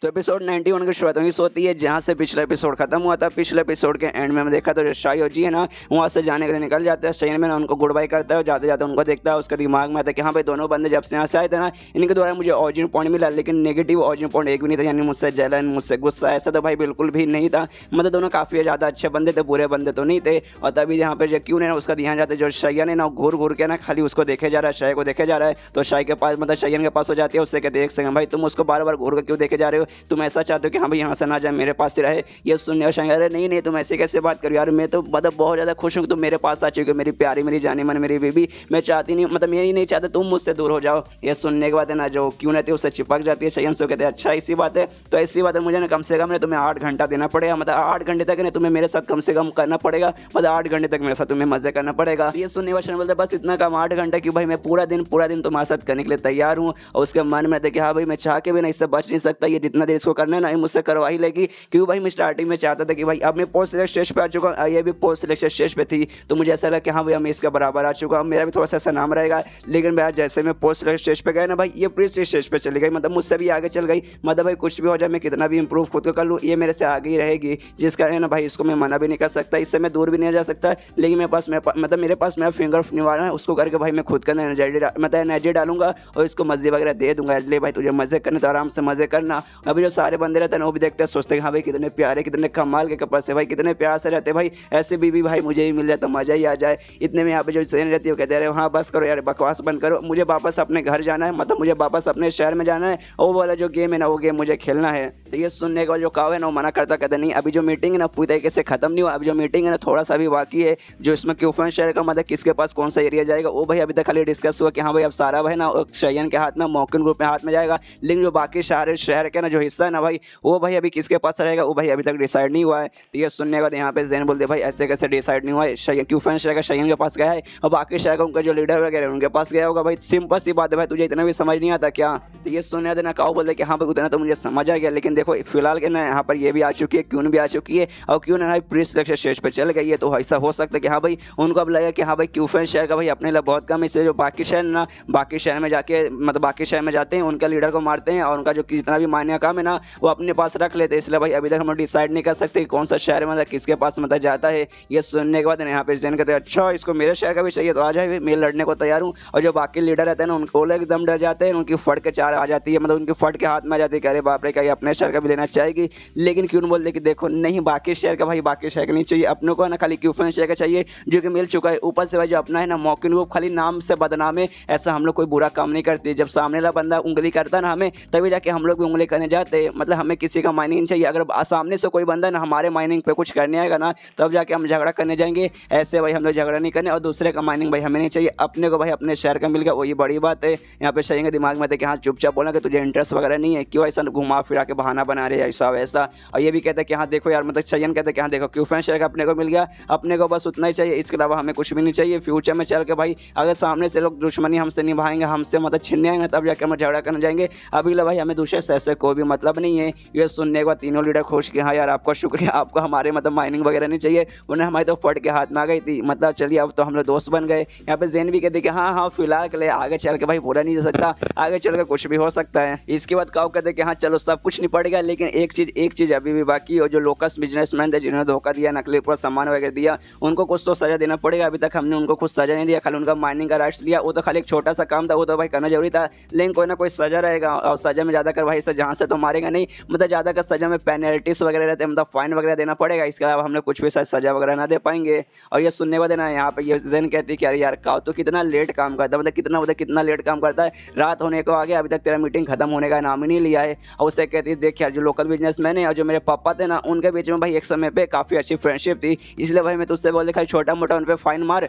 तो एपिसोड 91 की शुरुआत वहीं से होती है जहाँ से पिछला एपिसोड खत्म हुआ था। पिछले एपिसोड के एंड में हमने देखा तो जो शायो जी है ना वहाँ से जाने के लिए निकल जाते हैं। शयन में ना उनको गुड बाय करता है और जाते जाते उनको देखता है। उसके दिमाग में आता है कि हाँ भाई दोनों बंदे जब से यहाँ से आए थे ना इनके द्वारा मुझे ऑरिजिन पॉइंट मिला, लेकिन नेगेटिव ऑरिजिन पॉइंट एक भी नहीं था, यानी मुझसे जलन मुझसे गुस्सा ऐसा तो भाई बिल्कुल भी नहीं था। मतलब दोनों काफ़ी ज़्यादा अच्छे बंदे थे, बुरे बंदे तो नहीं थे। और तभी यहाँ पे जो क्यों ना उसका ध्यान जाता है, जो शयन है ना घूर घूर के ना खाली उसको देखे जा रहा है, शय को देखे जा रहा है। तो शय के पास मतलब शयन के पास हो जाती है, उससे कहते हैं एक सेकंड भाई तुम उसको बार बार घूर के क्यों देखे जा रहे हो, तुम ऐसा चाहते हो कि हाँ भाई यहाँ से ना जाए मेरे पास से रहे। ये सुनने और शंकर अरे नहीं नहीं तुम ऐसे कैसे बात करो यार, मैं तो मतलब बहुत ज़्यादा खुश हूँ कि तुम मेरे पास आ चुके हो, मेरी प्यारी मेरी जानी मन मेरी बेबी, मैं चाहती नहीं मतलब मैं ही नहीं चाहता तुम मुझसे दूर हो जाओ। ये सुनने के बाद है ना जो क्यों रहती है उससे चिपक जाती है। शयन से कहते हैं अच्छा ऐसी बात है, तो ऐसी बात है मुझे ना कम से कम तुम्हें 8 घंटा देना पड़ेगा, मतलब 8 घंटे तक ना तुम्हें मेरे साथ कम से कम करना पड़ेगा, मतलब 8 घंटे तक मेरे साथ तुम्हें मजे करना पड़ेगा। ये सुनने वाले बोलते बस इतना कम 8 घंटा क्यों भाई, मैं पूरा दिन तुम्हारे साथ करने के लिए तैयार हूँ। और उसके मन में था कि हाँ भाई मैं चाह के भी ना इससे बच नहीं सकता, ये जितना देर इसको करना है ना ये मुझसे करवा ही लेगी। क्यों भाई मैं स्टार्टिंग में चाहता था कि भाई अब मैं पोस्ट सिलेक्ट स्टेज पे आ चुका हूँ, ये भी पोस्ट सिलेक्ट स्टेज पे थी, तो मुझे ऐसा लगा कि हाँ भाई मैं इसके बराबर आ चुका हूँ, मेरा भी थोड़ा सा ऐसा नाम रहेगा। लेकिन भाई जैसे मैं पोस्ट सिलेक्ट स्टेज पे गया ना भाई ये प्री स्टेज पे चली गई, मतलब मुझसे भी आगे चल गई। मतलब भाई कुछ भी हो जाए मैं कितना भी इंप्रूव खुद को कर लूँ ये मेरे से आगे ही रहेगी, जिसका है ना भाई इसको मैं मना भी नहीं कर सकता, इससे मैं दूर भी नहीं जा सकता। लेकिन मेरे पास मेरा फिंगर निवारण है, उसको करके भाई मैं खुद का एनर्जी डालूंगा और इसको मजे वगैरह दे दूंगा। इसलिए भाई तुझे मजे करने तो आराम से मजे करना। अभी जो सारे बंदे रहते हैं वो भी देखते हैं सोचते हैं हाँ भाई कितने प्यारे कितने कमाल के कपड़े से भाई कितने प्यार से रहते भाई, ऐसे बीवी भाई मुझे ही मिल जाए तो मजा ही आ जाए। इतने में यहाँ पे जो सेन रहती है वो कहते हैं हाँ बस करो यार बकवास बंद करो, मुझे वापस अपने घर जाना है, मतलब मुझे वापस अपने शहर में जाना है और वो वाला जो गेम है ना वो गेम मुझे खेलना है। तो ये सुनने के बाद जो काव है ना वो मना करता कहते नहीं अभी जो मीटिंग है ना पूरी तरीके से खत्म नहीं हुआ, अभी जो मीटिंग है ना थोड़ा सा भी बाकी है, जो इसमें क्यूफन शहर का मतलब किसके पास कौन सा एरिया जाएगा वो भाई अभी तक खाली डिस्कस हुआ कि हाँ भाई अब सारा भाई ना शयन के हाथ में मॉकन ग्रुप में हाथ में जाएगा। लेकिन जो बाकी शहर के ना जो हिस्सा है ना भाई वो भाई अभी किसके पास रहेगा वो भाई अभी तक डिसाइड नहीं हुआ है। तो ये सुनने के बाद यहाँ पे जैन बोलते भाई ऐसे कैसे डिसाइड नहीं हुआ है, क्यूफन शहर का शयन के पास गया है और बाकी शहर का उनका जो लीडर वगैरह उनके पास गया होगा। भाई सिंपल सी बात है भाई तुझे इतना भी समझ नहीं आता क्या। तो ये सुनने देना काऊ बोलते कि हाँ भाई उतना तो मुझे समझ आ गया, लेकिन देखो फिलहाल के ना यहाँ पर ये भी आ चुकी है क्यों भी आ चुकी है और क्यों ना प्री सिलेक्शन स्टेज पर चल गई है। तो ऐसा हो सकता है कि हाँ भाई उनको अब लगा कि हाँ भाई क्यूफन शहर का भाई अपने लिए बहुत कम, इसलिए जो बाकी शहर ना बाकी शहर में जाके मतलब बाकी शहर में जाते हैं उनका लीडर को मारते हैं और उनका जो जितना भी मान्य काम है ना वो अपने पास रख लेते हैं। इसलिए भाई अभी तक हम डिसाइड नहीं कर सकते कौन सा शहर मतलब किसके पास मतलब जाता है। ये सुनने के बाद यहाँ पे जैन कहते हैं अच्छा इसको मेरे शहर का भी चाहिए तो आ जाए मैं लड़ने को तैयार हूँ। और जो बाकी लीडर रहते हैं ना उनको एकदम डर जाते हैं, उनकी फट के चार आ जाती है, मतलब उनकी फट के हाथ में आ जाती है कि अरे बाप रे क्या ये अपने शहर का भी लेना चाहेगी। लेकिन क्यों बोलते कि देखो नहीं बाकी शहर का भाई बाकी शहर का नहीं चाहिए, अपनों को ना खाली क्यूफन शहर का चाहिए जो कि मिल चुका है। ऊपर से भाई जो अपना है ना मॉकिन वो खाली नाम से बदनाम है, ऐसा हम लोग कोई बुरा काम नहीं करते। जब सामने वाला बंदा उंगली करता ना हमें तभी जाके हम लोग भी उंगली करने जाते हैं, मतलब हमें किसी का माइनिंग चाहिए। अगर सामने से कोई बंदा ना हमारे माइनिंग पे कुछ करने आएगा ना तब जाके हम झगड़ा करने जाएंगे, ऐसे भाई हम लोग झगड़ा नहीं करने। और दूसरे का माइनिंग भाई हमें नहीं चाहिए, अपने को भाई अपने शहर का मिल गया वही बड़ी बात है। यहाँ पे शयन के दिमाग में थे कि हाँ चुपचाप बोला कि तुझे इंटरेस्ट वगैरह नहीं है, क्यों ऐसा घुमा फिरा के बहाना बना रहे ऐसा वैसा। और ये भी कहते हैं कि हाँ देखो यार मतलब शयन कहते हैं कि हाँ देखो क्यूफन शहर का अपने को मिल गया, अपने को बस उतना ही चाहिए, इसके अलावा हमें कुछ भी नहीं चाहिए। फ्यूचर में चल के भाई अगर सामने से लोग दुश्मनी हमसे निभाएंगे हमसे मतलब छीनने आएंगे तब जाकर हम झगड़ा करने जाएंगे, अभी ला भाई हमें दूसरे शहर से कोई भी मतलब नहीं है। ये सुनने के बाद तीनों लीडर खुश कि हाँ यार आपका शुक्रिया, आपको हमारे मतलब माइनिंग वगैरह नहीं चाहिए, उन्हें हमारी तो फट के हाथ में आ गई थी, मतलब चलिए अब तो हम लोग दोस्त बन गए। यहाँ पे जैन भी कहते कि हाँ हाँ फिलहाल के लिए आगे चल के भाई बोला नहीं जा सकता, आगे चल के कुछ भी हो सकता है। इसके बाद काऊ कहते कि हाँ चलो सब कुछ नहीं पड़ेगा, लेकिन एक चीज़ अभी भी बाकी है, जो लोकस बिजनेसमैन थे जिन्होंने धोखा दिया नकली पर सामान वगैरह दिया उनको कुछ तो सजा देना पड़ेगा। अभी तक हमने उनको कुछ सजा नहीं दिया, खाली उनका माइनिंग का राइट्स लिया, वो तो खाली एक छोटा सा काम था, वो तो भाई करना जरूरी था, लेकिन कोई ना कोई सजा रहेगा। और सजा में ज़्यादा कर भाई जहाँ से तो मारेगा नहीं, मतलब ज़्यादा कर सजा में पेनल्टीज वगैरह रहते हैं, मतलब फाइन वगैरह देना पड़ेगा, इसके अलावा हमने कुछ भी सजा वगैरह ना दे पाएंगे। और ये सुनने वाले ना यहाँ पे ये जैन कहती है कि अरे यार काऊ तो कितना लेट काम करता है, मतलब कितना लेट काम करता है, रात होने को आ गया अभी तक तेरा मीटिंग खत्म होने का नाम ही नहीं लिया है। और उससे कहती है देख यार जो लोकल बिजनेसमैन है और जो मेरे पापा थे ना उनके बीच में भाई एक समय पे काफ़ी अच्छी फ्रेंडशिप थी, इसलिए भाई मैं तुझसे बोल खाली छोटा मोटा उन पर फाइन मार,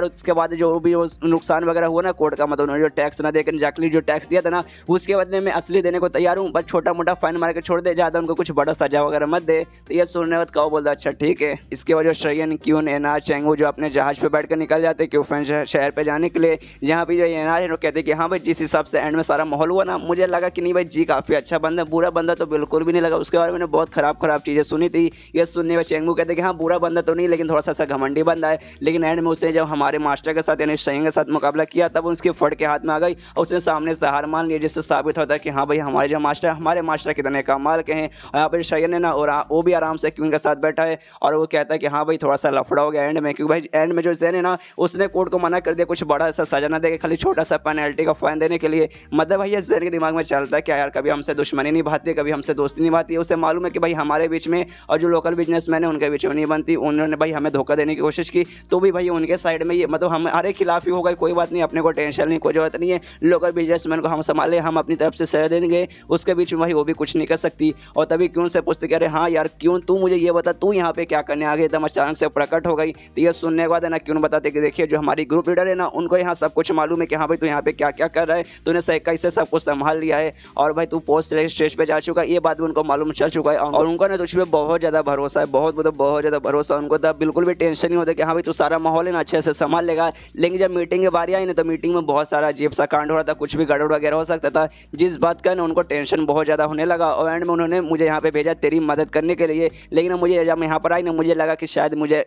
उसके बाद जो भी नुकसान वगैरह हुआ ना कोर्ट का, मतलब उन्होंने जो टैक्स ना देकर एग्जैक्टली जो टैक्स दिया था ना उसके बदले में असली देने को तैयार हूँ, बस छोटा मोटा फाइन मार के छोड़ दे, ज़्यादा उनको कुछ बड़ा सजा वगैरह मत दे। तो ये सुनने बाद काऊ बोलता अच्छा ठीक है। इसके बाद जो शयन क्यून एनार चेंगू जो अपने जहाज पे बैठ कर निकल जाते क्यूफन शहर पे जाने के लिए, जहाँ भी जो एनार है वो कहते कि हाँ भाई जिस हिसाब से एंड में सारा माहौल हुआ ना मुझे लगा कि नहीं भाई जी काफ़ी अच्छा बंदा, बुरा बंदा तो बिल्कुल भी नहीं लगा। उसके बारे में मैंने बहुत खराब चीज़ें सुनी थी। ये सुनने में चेंगू कहते कि हाँ बुरा बंदा तो नहीं, लेकिन थोड़ा सा घमंडी बंदा है। लेकिन एंड में उसने जब हमारे मास्टर के साथ यानी शयन के साथ मुकाबला किया तब उसकी फट के हाथ में आ गई और उसने सामने से हार मान लिया, जिससे साबित होता है कि हाँ भाई हमारे मास्टर कितने कमाल के हैं। और यहाँ पर शयन है ना, और वो भी आराम से क्वीन के साथ बैठा है और वो कहता है कि हाँ भाई थोड़ा सा लफड़ा हो गया एंड में, क्योंकि भाई एंड में जो जैन है ना उसने कोर्ट को मना कर दिया कुछ बड़ा सा सजा ना देके, खाली छोटा सा पेनल्टी का फाइन देने के लिए। मतलब भाई ये जैन के दिमाग में चलता है क्या यार, कभी हमसे दुश्मनी निभाती है, कभी हमसे दोस्ती निभाती है। उसे मालूम है कि भाई हमारे बीच में और जो लोकल बिजनेसमैन है उनके बीच में नहीं बनती। उन्होंने भाई हमें धोखा देने की कोशिश की तो भी भाई उनके साइड में ये मतलब हमारे खिलाफ ही होगा। कोई बात नहीं, अपने को टेंशन नहीं, कोई जरूरत नहीं है, लोकल बिजनेसमैन को हम संभाले, हम अपनी तरफ से सह देंगे। उसके बीच में भाई वो भी कुछ नहीं कर सकती। और तभी क्यों से पूछते कह रहे हाँ यार क्यों, तू मुझे ये बता तू यहाँ पे क्या करने आ गई, एकदम अचानक से प्रकट हो गई। तो ये सुनने के बाद है ना क्यों बताते कि देखिए जो हमारी ग्रुप लीडर है ना उनको यहाँ सब कुछ मालूम है कि हाँ भाई तू यहाँ पे क्या क्या कर रहा है, तूने सही कैसे सब कुछ संभाल लिया है और भाई तू पोस्ट स्टेज पे जा चुका है, ये बात भी उनको मालूम चल चुका है। और उनको ना तुझ पे बहुत ज़्यादा भरोसा है, बहुत ज़्यादा भरोसा। उनको तब बिल्कुल भी टेंशन नहीं होता कि हाँ भाई तू सारा माहौल है ना अच्छे से संभाल लेगा। लेकिन जब मीटिंग की बारी आई ना तो मीटिंग में बहुत सारा अजीब सा कांड हो रहा था, कुछ भी गड़बड़ वगैरह हो सकता था, जिस बात का ना उनको टेंशन बहुत ज़्यादा होने लगा। और एंड में उन्होंने मुझे यहाँ पे भेजा तेरी मदद करने के लिए। लेकिन मुझे जब यहाँ पर आई ना मुझे लगा कि शायद मुझे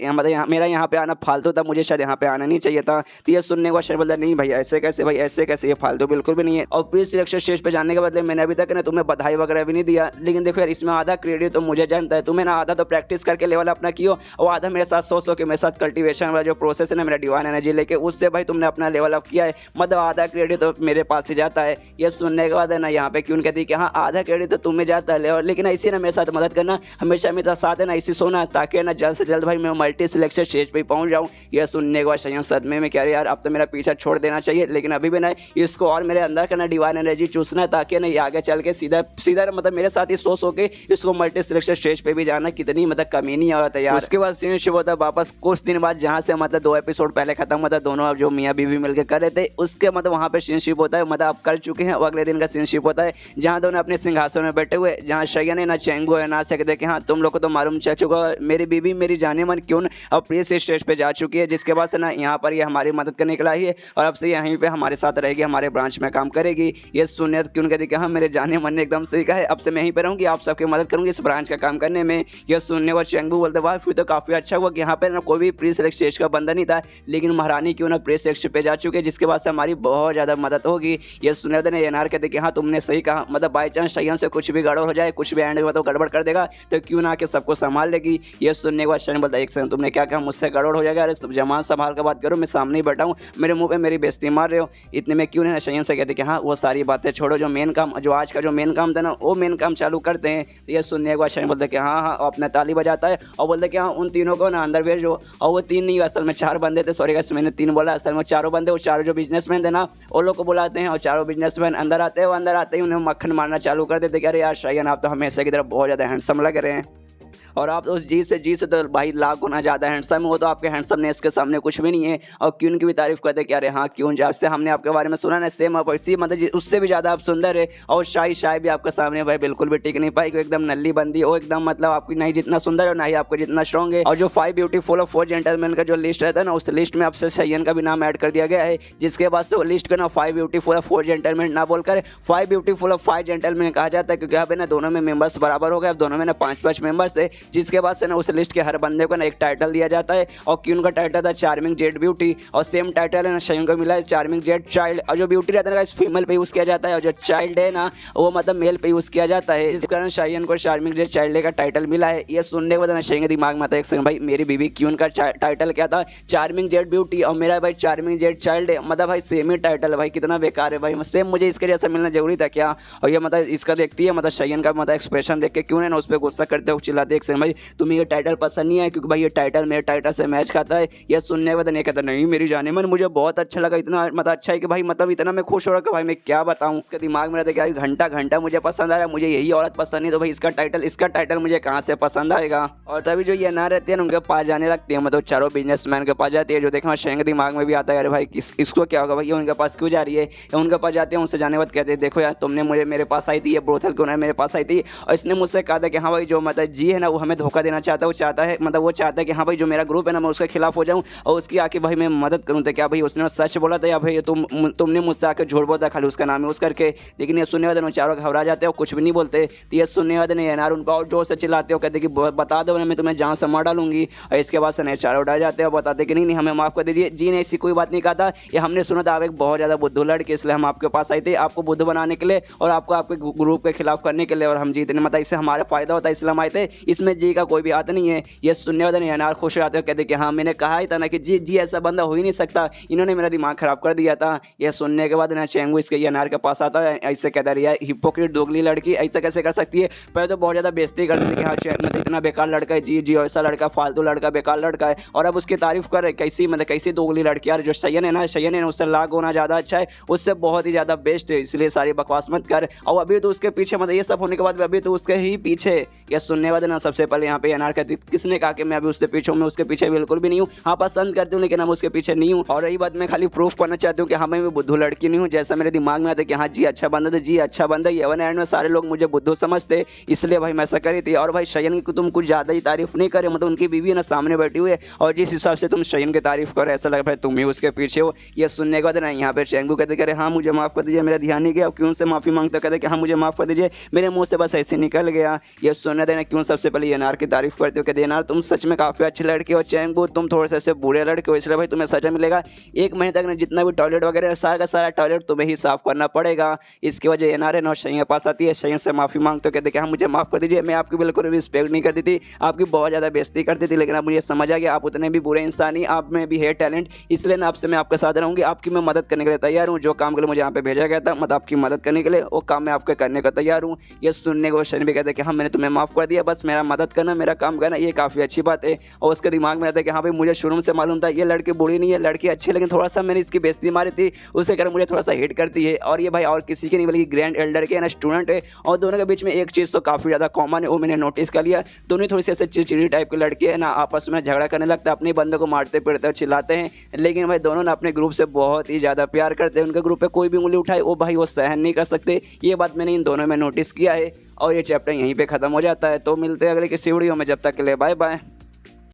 मेरा यहाँ पे आना फालतू था, मुझे शायद यहाँ पे आना नहीं चाहिए था। तो ये सुनने के बाद शायद बोलता नहीं भाई ऐसे कैसे, भाई ऐसे कैसे, ये फालतू बिल्कुल भी नहीं है। और प्री सिलेक्शन स्टेज पे जाने के बदले मैंने अभी तक ना तुम्हें बधाई वगैरह भी नहीं दिया। लेकिन देखो यार इसमें आधा क्रेडिट तो मुझे जानता है, तुम्हें ना आधा तो प्रैक्टिस करके लेवल अपना कियो और आधा मेरे साथ सो के मेरे साथ कल्टीवेशन वाला जो प्रोसेस है ना मेरा डिवाइन एनर्जी लेके उससे भाई तुमने अपना लेवल अप किया है। मतलब आधा क्रेडिट तो मेरे पास से जाता है। ये सुनने के बाद है ना यहाँ पे क्यों कहती कि हाँ आधा क्रेडिट तो तुम्हें जाता है, लेकिन ऐसी ना मेरे साथ मदद करना, हमेशा मेरे साथ है ना इसी सोना, ताकि ना जल्द से जल्द भाई मैं मल्टी सिलेक्शन स्टेज पे पहुंच जाऊं। यह सुनने के बाद शयन सदमे में कह रहे यार अब तो मेरा पीछा छोड़ देना चाहिए, लेकिन अभी भी ना इसको और मेरे अंदर का ना डिवाइन एनर्जी चूसना है, ताकि ना ये आगे चल के सीधा मतलब मेरे साथ ही सो के इसको मल्टी सिलेक्शन स्टेज पे भी जाना कितनी मतलब कमी नहीं होता यार। उसके बाद सीन शुरू होता है वापस कुछ दिन बाद, जहाँ से मतलब 2 एपिसोड पहले खत्म होता है, दोनों जो मियाँ बीवी मिलकर कर रहे थे उसके मतलब वहाँ पे सीनशिप होता है, मतलब अब कर चुके हैं। और अगले दिन का सीनशिप होता है जहाँ दोनों अपने सिंहासन में बैठे हुए, जहाँ शयन है ना चेंगू है ना सकते कि हाँ तुम लोग को तो मालूम चल चुका, मेरी बीवी मेरी जाने मन क्यों अब प्री स्टेज पे जा चुकी है, जिसके बाद से ना यहाँ पर ये हमारी मदद करने के लिए है और अब से यहीं पे हमारे साथ रहेगी, हमारे ब्रांच में काम करेगी। ये सुनिए क्यों कहती कि हाँ मेरे जाने मन ने एकदम सही कहा है, अब से मैं यहीं पे रहूँगी, आप सबकी मदद करूँगी इस ब्रांच का काम करने में। यह सुनने और चेंगू बोलते वाह फिर तो काफ़ी अच्छा हुआ कि यहाँ पे ना कोई भी प्री सेलेक्ट स्टेज का बंदा नहीं था, लेकिन महारानी क्यों ना प्री सेलेक्ट पे जा चुके, जिसके बाद से हमारी बहुत ज़्यादा मदद होगी। ये सुनने ने एनआर कहते कि हाँ तुमने सही कहा, मतलब बाई चांस शयन से कुछ भी गड़बड़ हो जाए, कुछ भी एंड में तो गड़बड़ कर देगा तो क्यों ना के सबको संभाल लेगी। ये सुनने के बाद शयन बोलता एक सेकंड तुमने क्या कहा, मुझसे गड़बड़ हो जाएगा, अरे जमान संभाल कर बात करो, मैं सामने ही बैठा हूँ, मेरे मुंह पे मेरी बेइज्जती मार रहे हो। इतने में क्यों ना शयन से कहते कि हाँ वो सारी बातें छोड़ो, जो मेन काम, जो आज का जो मेन काम था ना वो मेन काम चालू करते हैं। तो ये सुनने के बाद शयन बोलते कि हाँ हाँ अपना ताली बजाता है और बोलते कि हाँ उन तीनों को ना अंदर भेजो। और वो 3 नहीं, असल में 4 बंदे थे, सॉरी गाइस मैंने 3 बोला, असल में 4 बंदे, वो 4 जो बिजनेसमैन थे ना वो लोग को बुलाते हैं और 4 बिजनेसमैन अंदर आते हैं। वो अंदर आते ही उन्हें मक्खन मारना चालू कर देते कि अरे यार शयन आप तो हमेशा की तरफ बहुत ज़्यादा हैंडसम लग रहे हैं और आप उस जी से तो भाई लाख गुना ज़्यादा हैंडसम हो, तो आपके हैंडसमनेस के सामने कुछ भी नहीं है। और क्यों की भी तारीफ करते कि अरे हाँ क्यों जब से हमने आपके बारे में सुना ना सेम आप इसी मतलब उससे भी ज़्यादा आप सुंदर है। और शाही भी आपके सामने भाई बिल्कुल भी टिक नहीं पाई, एकदम नल्ली बंदी हो, एकदम मतलब आपकी नहीं जितना सुंदर है ना ही आपको जितना स्ट्रॉन्ग है। और जो 5 ब्यूटीफुल और 4 जेंटलमैन का जो लिस्ट रहता है ना उस लिस्ट में आपसे शयन का भी नाम ऐड कर दिया गया है, जिसके बाद से वो लिस्ट का ना 5 ब्यूटीफुल और 4 जेंटलमैन ना बोलकर 5 ब्यूटीफुल और 5 जेंटलमैन कहा जाता है, क्योंकि यहाँ पे ना दोनों में मेंबर्स बराबर हो गए, अब दोनों में ना 5-5 मेंबर्स है। जिसके बाद से ना उस लिस्ट के हर बंदे को ना एक टाइटल दिया जाता है और क्यून का टाइटल था चार्मिंग जेड ब्यूटी और सेम टाइटल है ना शयन को मिला है चार्मिंग जेड चाइल्ड। और जो ब्यूटी रहता है ना फीमेल पे यूज़ किया जाता है और जो चाइल्ड है ना वो मतलब मेल पे यूज़ किया जाता है, इस कारण शयन को चार्मिंग जेड चाइल्ड का टाइटल मिला है। ये सुनने के बाद ना शयन के दिमाग में आता है एक सेकंड भाई मेरी बीवी क्यून का टाइटल क्या था, चार्मिंग जेड ब्यूटी, और मेरा भाई चार्मिंग जेड चाइल्ड है, मतलब भाई सेम ही टाइटल है भाई, कितना बेकार है भाई, सेम मुझे इसके जैसा मिलना जरूरी था क्या। और ये मतलब इसका देखती है मतलब शयन का मतलब एक्सप्रेशन देख के क्यों है ना उस पर गुस्सा करते हो चिल्लाते एक भाई तुम्हें ये टाइटल पसंद नहीं है, क्योंकि भाई ये टाइटल मेरे टाइटल से मैच खाता है। ये सुनने के बाद नहीं कहता नहीं मेरी जाने मन मुझे बहुत अच्छा लगा, इतना मतलब अच्छा है कि भाई मतलब इतना मैं खुश हो रहा कि भाई मैं क्या बताऊं। उसके दिमाग में रहता है कि घंटा मुझे पसंद आ रहा है, मुझे यही औरत पसंद नहीं तो भाई इसका टाइटल मुझे कहाँ से पसंद आएगा। और तभी जो ये ना रहती है उनके पास जाने लगती है, मतलब चारों बिजनेसमैन के पास जाती है, जो देखना शयन के दिमाग में भी आता है अरे भाई इसको क्या होगा भाई ये उनके पास क्यों जा रही है। उनके पास जाते हैं, उनसे जाने के बाद कहते हैं देखो यार तुमने मुझे मेरे पास आई थी, ये ब्रोथल क्यों मेरे पास आई थी और इसने मुझसे कहा था कि हाँ भाई जो मतलब जी है ना वो हमें धोखा देना चाहता है। वो चाहता है मतलब वो चाहता है कि हाँ भाई जो मेरा ग्रुप है ना मैं उसके खिलाफ हो जाऊँ और उसकी आके भाई मैं मदद करूँ। तो क्या भाई उसने सच बोला था या भाई तुमने मुझसे आके झूठ बोला था खाली उसका नाम यूज़ करके। लेकिन ये सुनने वाले चारों घबरा जाते हैं और कुछ भी नहीं बोलते। तो ये सुनने वाले ने यार उनको और जोर से चिल्लाते हो, कहते कि बता दो मैं तुम्हें जान से मार डालूंगी। और इसके बाद सने चारों उड़ा जाते हैं और बताते कि नहीं हमें माफ़ कर दीजिए। जी ने ऐसी कोई बात नहीं कहा था, ये हमने सुना था आप एक बहुत ज़्यादा बुद्धू लड़के, इसलिए हम आपके पास आए थे आपको बुद्धू बनाने के लिए और आपको आपके ग्रुप के खिलाफ करने के लिए। और हम जीतने मतलब इससे हमारा फ़ायदा होता है इसलिए हम आए थे, इसमें जी का कोई भी हाथ नहीं है। ये सुनने वाले यार खुश रहते हो, कहते कि हाँ मैंने कहा ही था ना कि जी ऐसा बंदा हो ही नहीं सकता, इन्होंने मेरा दिमाग खराब कर दिया था। यह सुनने के बाद ना चेंगू इसके अनार के पास आता है, ऐसे कहता है यार हिपोक्रेट दोगली लड़की ऐसा कैसे कर सकती है। पहले तो बहुत ज़्यादा बेइज्जती करती थी कि हाँ मतलब इतना बेकार लड़का है, जी ऐसा लड़का फालतू लड़का बेकार लड़का है। और अब उसकी तारीफ कर कैसी मतलब कैसी दोगली लड़की यार, जो शयन है ना उससे लाख गुना ज़्यादा अच्छा है, उससे बहुत ही ज़्यादा बेस्ट है, इसलिए सारी बकवास मत कर। और अभी तो उसके पीछे मतलब ये सब होने के बाद अभी तो उसके ही पीछे। यह सुनने वाले ना सबसे पहले यहाँ पे अनार कहती किसने कहा कि मैं अभी उससे पीछे हूँ, मैं उसके पीछे बिल्कुल भी नहीं हूँ। हाँ पसंद करती हूँ लेकिन हम उसके पीछे नहीं हूँ। और रही बात मैं खाली प्रूफ करना चाहती हूँ कि हाँ मैं बुद्धू लड़की नहीं हूँ, जैसा मेरे दिमाग में आता है कि हाँ जी अच्छा बंदा तो जी अच्छा बंदा। ये वन एंड में सारे लोग मुझे बुद्धू समझते, इसलिए भाई मैं ऐसा करी थी। और भाई शयन की तुम कुछ ज़्यादा ही तारीफ नहीं करे, मतलब उनकी बीवी है ना सामने बैठी हुई है और जिस हिसाब से तुम शयन की तारीफ करो ऐसा लग रहा है तुम ही उसके पीछे हो। ये सुनने के बाद ना यहाँ पे चेंगू कहते करे हाँ मुझे माफ़ कर दीजिए, मेरा ध्यान नहीं गया। क्यों से माफ़ी मांगते कहते कि हाँ मुझे माफ़ कर दीजिए, मेरे मुँह से बस ऐसे निकल गया। ये सुनने देना क्यों सबसे पहले अनार की तारीफ करते हो, कहते अनार तुम सच में काफ़ी अच्छे लड़के हो, चेंगू तुम थोड़े से ऐसे बुरे लड़के हो, इसलिए भाई तुम्हें सजा मिलेगा। 1 महीने तक ना जितना भी टॉयलेट वगैरह सारा का सारा टॉयलेट तुम्हें ही साफ़ करना पड़ेगा। इसकी वजह अनार है ना शयन के पास आती है, शयन से माफ़ी मांगते हो, कहते कि हाँ मुझे माफ़ कर दीजिए, मैं आपकी बिल्कुल रिस्पेक्ट नहीं करती थी, आपकी बहुत ज़्यादा बेइज्जती करती थी, लेकिन अब मुझे समझ आ गया आप उतने भी बुरे इंसान ही, आप में भी है टैलेंट, इसलिए ना आपसे मैं आपके साथ रहूँगी, आपकी मैं मदद करने के लिए तैयार हूँ। जो काम के लिए मुझे यहाँ पे भेजा गया था मतलब आपकी मदद करने के लिए, वो काम मैं आपके करने का तैयार हूँ। ये सुनने को शयन भी कहते हैं कि हाँ मैंने तुम्हें माफ़ कर दिया, बस मेरा मदद करना मेरा काम करना, ये काफ़ी अच्छी बात है। और उसके दिमाग में रहता है कि हाँ भाई मुझे शुरू से मालूम था ये लड़की बुरी नहीं है, लड़की अच्छी है, लेकिन थोड़ा सा मैंने इसकी बेइज्जती मारी थी उसके कारण मुझे थोड़ा सा हिट करती है। और ये भाई और किसी की नहीं बल्कि ग्रैंड एल्डर के ना स्टूडेंट है। और दोनों के बीच में एक चीज़ तो काफ़ी ज़्यादा कॉमन है, वो मैंने नोटिस कर लिया, दोनों थोड़ी सी ऐसे चिड़चिड़ी टाइप के लड़के हैं ना, आपस में झगड़ा करने लगता है, अपने बंदों को मारते पीटते चिल्लाते हैं। लेकिन भाई दोनों ना अपने ग्रुप से बहुत ही ज़्यादा प्यार करते हैं, उनके ग्रुप पे कोई भी उंगली उठाए वो भाई वो सहन नहीं कर सकते। ये बात मैंने इन दोनों में नोटिस किया है। और ये चैप्टर यहीं पे ख़त्म हो जाता है। तो मिलते हैं अगले किसी वीडियो में, जब तक के लिए बाय बाय।